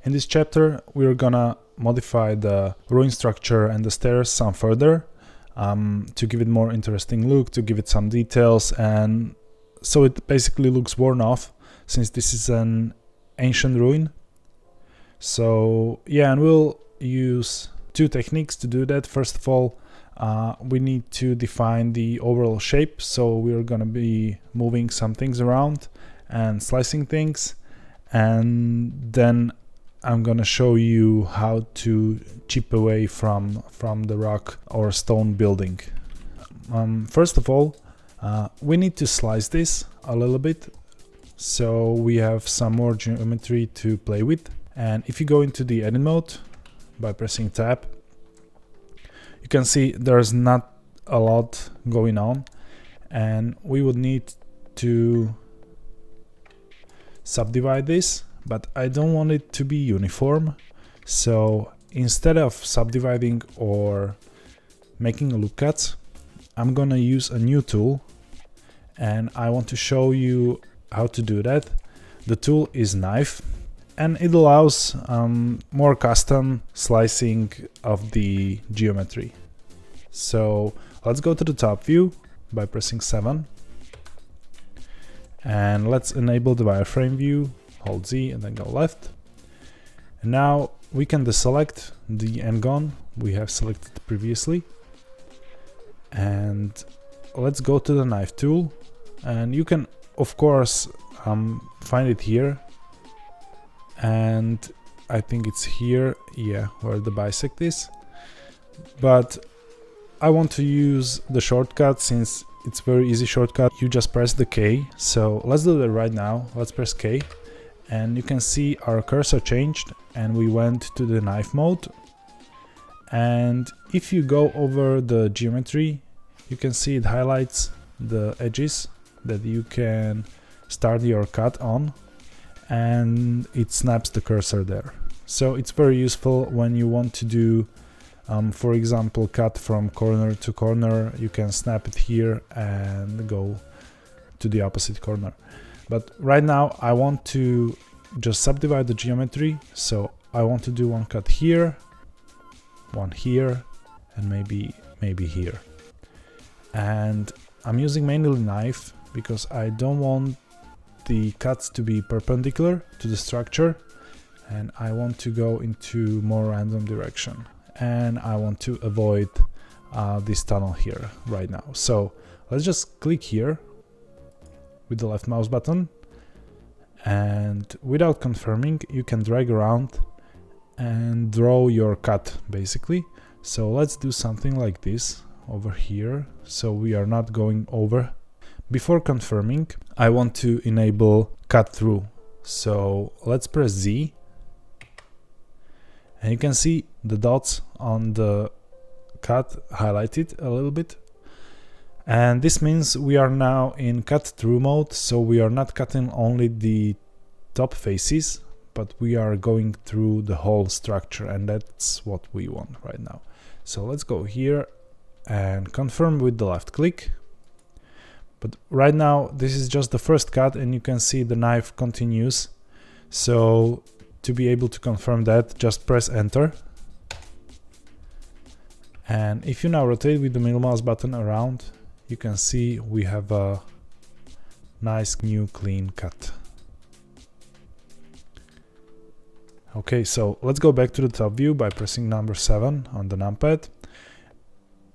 In this chapter we're gonna modify the ruin structure and the stairs some further to give it more interesting look, to give it some details, and so it basically looks worn off since this is an ancient ruin. So yeah, and we'll use two techniques to do that. First of all, we need to define the overall shape, so we're gonna be moving some things around and slicing things, and then I'm gonna show you how to chip away from the rock or stone building. First of all, we need to slice this a little bit so we have some more geometry to play with. And if you go into the edit mode by pressing tab, you can see there's not a lot going on, and we would need to subdivide this, but I don't want it to be uniform. So instead of subdividing or making a loop cut, I'm gonna use a new tool, and I want to show you how to do that. The tool is Knife, and it allows more custom slicing of the geometry. So let's go to the top view by pressing 7, and let's enable the wireframe view, hold Z and then go left. And now we can deselect the n-gon we have selected previously, and let's go to the knife tool, and you can of course find it here, and I think it's here, yeah, where the bisect is, but I want to use the shortcut since it's very easy shortcut. You just press the K, so let's do that right now. Let's press K, and you can see our cursor changed and we went to the knife mode. And if you go over the geometry, you can see it highlights the edges that you can start your cut on, and it snaps the cursor there. So it's very useful when you want to do for example, cut from corner to corner. You can snap it here and go to the opposite corner. But right now I want to just subdivide the geometry, so I want to do one cut here, one here, and maybe here. And I'm using mainly knife because I don't want the cuts to be perpendicular to the structure, and I want to go into more random direction, and I want to avoid this tunnel here right now. So let's just click here with the left mouse button, and without confirming you can drag around and draw your cut basically. So let's do something like this over here, so we are not going over. Before confirming, I want to enable cut through, so let's press Z, and you can see the dots on the cut highlighted a little bit, and this means we are now in cut through mode. So we are not cutting only the top faces, but we are going through the whole structure, and that's what we want right now. So let's go here and confirm with the left click. But right now this is just the first cut, and you can see the knife continues. So to be able to confirm that, just press enter. And if you now rotate with the middle mouse button around, you can see we have a nice new clean cut. Okay, so let's go back to the top view by pressing number 7 on the numpad,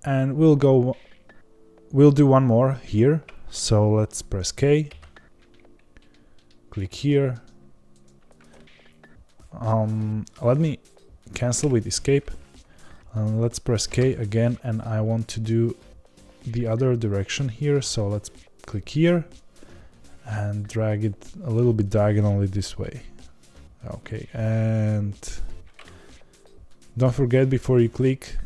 and we'll do one more here. So let's press K, click here. Let me cancel with escape, and let's press K again, and I want to do the other direction here. So let's click here and drag it a little bit diagonally this way. Okay, and don't forget before you click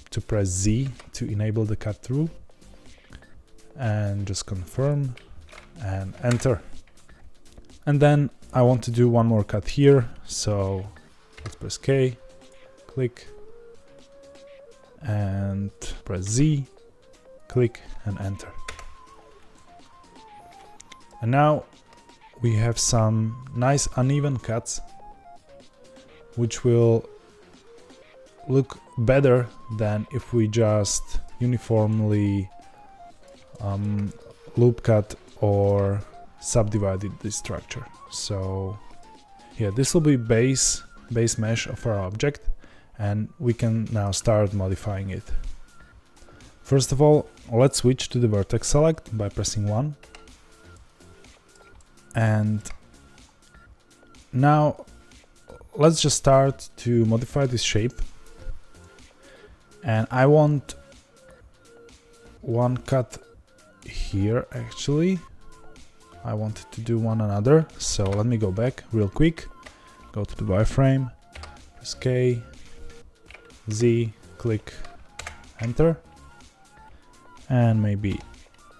to press Z to enable the cut through, and just confirm and enter. And then I want to do one more cut here, so let's press K, click, and press Z, click and enter. And now we have some nice uneven cuts, which will look better than if we just uniformly loop cut or subdivided this structure. So yeah, this will be base mesh of our object, and we can now start modifying it. First of all, let's switch to the vertex select by pressing 1. And now let's just start to modify this shape. And I want one cut here actually. I wanted to do one another, so let me go back real quick. Go to the wireframe, press K, Z, click enter, and maybe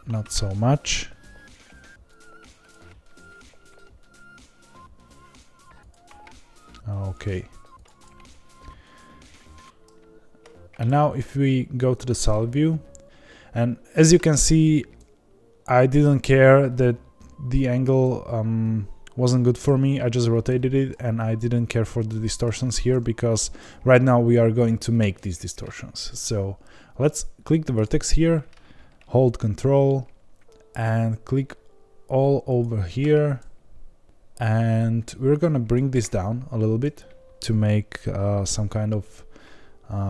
not so much. Okay. And now if we go to the solid view, and as you can see, I didn't care that the angle wasn't good for me. I just rotated it, and I didn't care for the distortions here because right now we are going to make these distortions. So let's click the vertex here, hold Control and click all over here, and we're gonna bring this down a little bit to make some kind of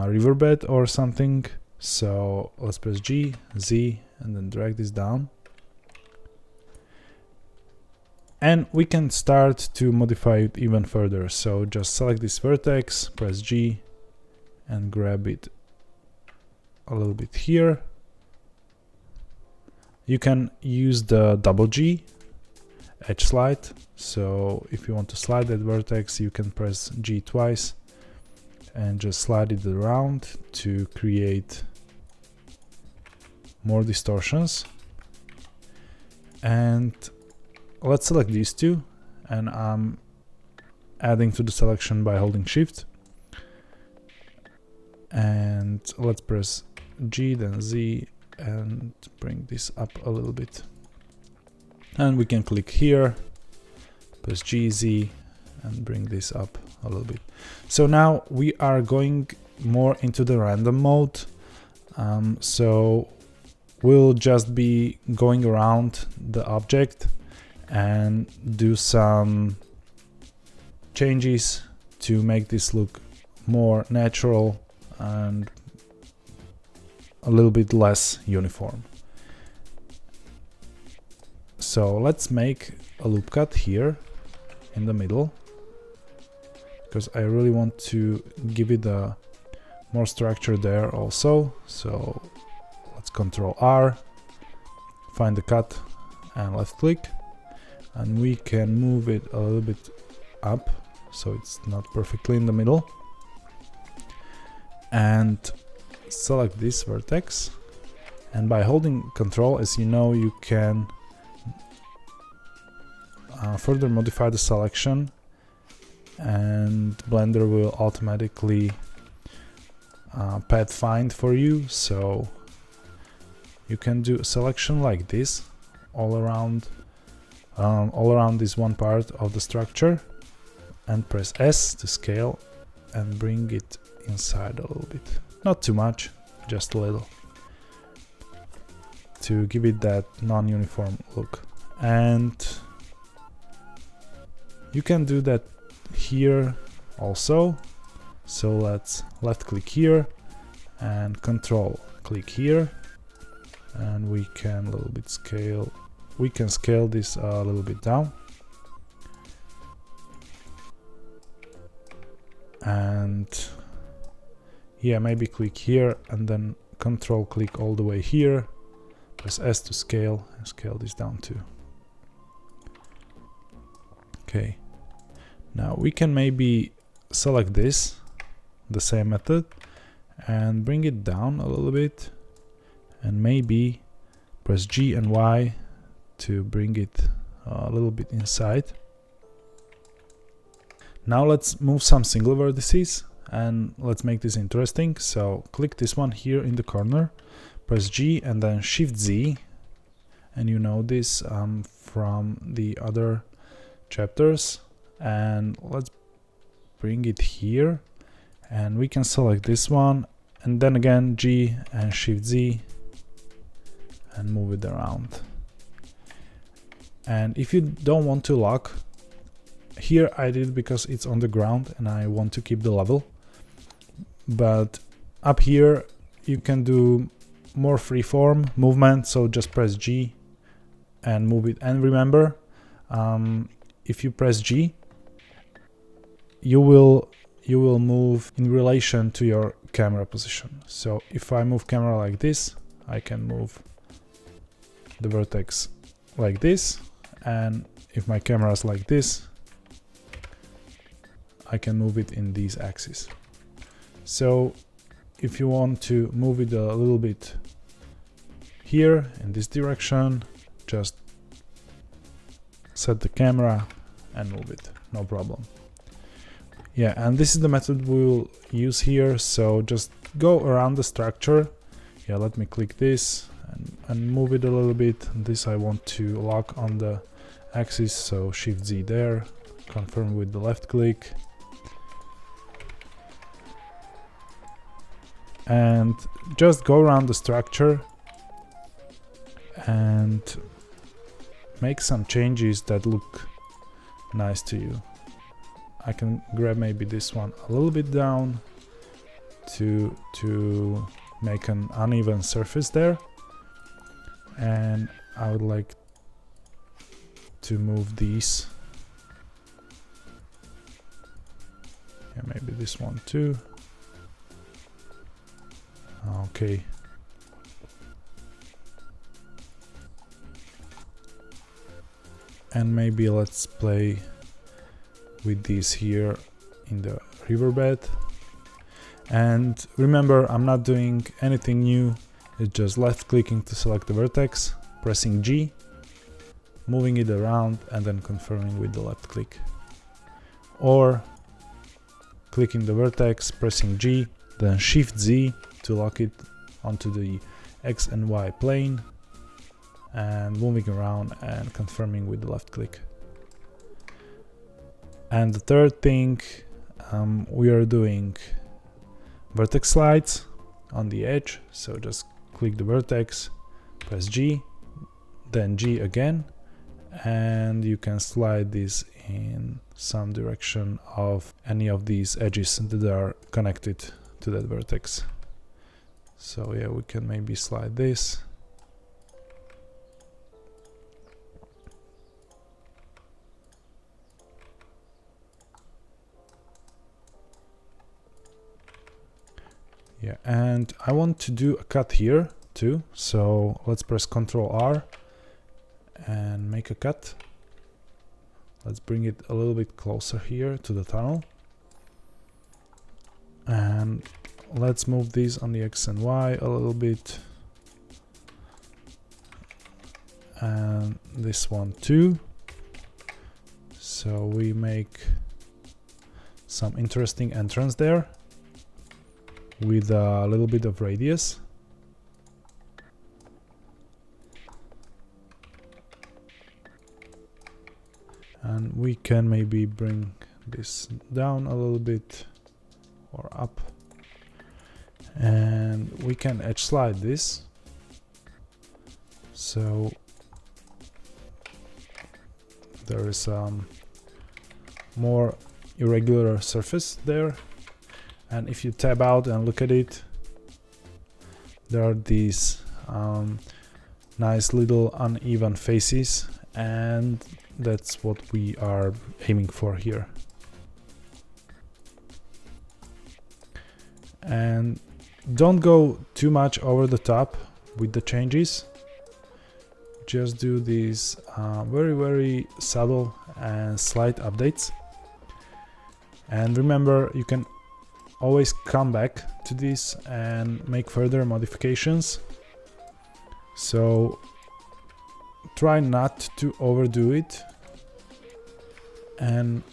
riverbed or something. So let's press G, Z, and then drag this down. And we can start to modify it even further. So just select this vertex, press G, and grab it a little bit here. You can use the double G, edge slide. So if you want to slide that vertex, you can press G twice and just slide it around to create more distortions. And let's select these two, and I'm adding to the selection by holding Shift. And let's press G, then Z, and bring this up a little bit. And we can click here, press G, Z, and bring this up a little bit. So now we are going more into the random mode. So we'll just be going around the object and do some changes to make this look more natural and a little bit less uniform. So let's make a loop cut here in the middle, because I really want to give it a more structure there also. So let's Control R, find the cut and left click, and we can move it a little bit up so it's not perfectly in the middle, and select this vertex. And by holding Control, as you know, you can further modify the selection, and Blender will automatically path find for you. So you can do a selection like this all around this one part of the structure, and press S to scale and bring it inside a little bit. Not too much, just a little, to give it that non-uniform look. And you can do that here also. So let's left click here and Control click here, and we can a little bit scale. We can scale this a little bit down, and yeah, maybe click here and then Control click all the way here, press S to scale, and scale this down too. Okay, now we can maybe select this, the same method, and bring it down a little bit, and maybe press G and Y to bring it a little bit inside. Now let's move some single vertices and let's make this interesting. So click this one here in the corner, press G and then Shift Z, and you know this from the other chapters, and let's bring it here, and we can select this one, and then again G and Shift Z and move it around. And if you don't want to lock, here I did because it's on the ground and I want to keep the level, but up here you can do more freeform movement, so just press G and move it. And remember, if you press G, you will move in relation to your camera position. So if I move camera like this, I can move the vertex like this, and if my camera is like this, I can move it in these axes. So if you want to move it a little bit here in this direction, just set the camera and move it, no problem. Yeah, and this is the method we will use here. So just go around the structure. Yeah, let me click this and move it a little bit. This I want to lock on the axis, so Shift Z there, confirm with the left click. And just go around the structure and make some changes that look nice to you. I can grab maybe this one a little bit down to make an uneven surface there, and I would like to move these. Yeah, maybe this one too. Okay. And maybe let's play with these here in the riverbed. And remember, I'm not doing anything new. It's just left clicking to select the vertex, pressing G, moving it around, and then confirming with the left click. Or clicking the vertex, pressing G, then Shift Z to lock it onto the X and Y plane, and moving around and confirming with the left click. And the third thing, we are doing vertex slides on the edge. So just click the vertex, press G, then G again, and you can slide this in some direction of any of these edges that are connected to that vertex. So yeah, we can maybe slide this. Yeah, and I want to do a cut here too. So let's press Ctrl R and make a cut. Let's bring it a little bit closer here to the tunnel. And let's move these on the X and Y a little bit. And this one too. So we make some interesting entrance there with a little bit of radius. And we can maybe bring this down a little bit or up. And we can edge slide this. So there is more irregular surface there. And if you tab out and look at it, there are these nice little uneven faces, and that's what we are aiming for here. And don't go too much over the top with the changes. Just do these very subtle and slight updates. And remember, you can always come back to this and make further modifications. So try not to overdo it. And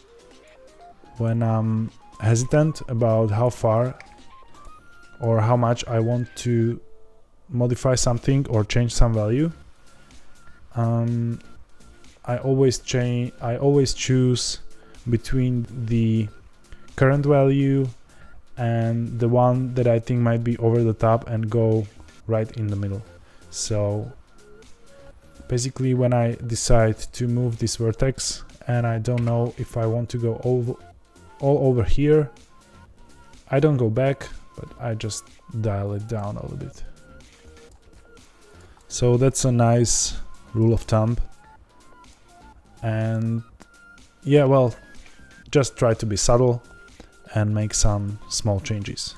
when I'm hesitant about how far or how much I want to modify something or change some value, I always choose between the current value and the one that I think might be over the top and go right in the middle. So basically when I decide to move this vertex and I don't know if I want to go all over here, I don't go back, but I just dial it down a little bit. So that's a nice rule of thumb. And yeah, well, just try to be subtle and make some small changes.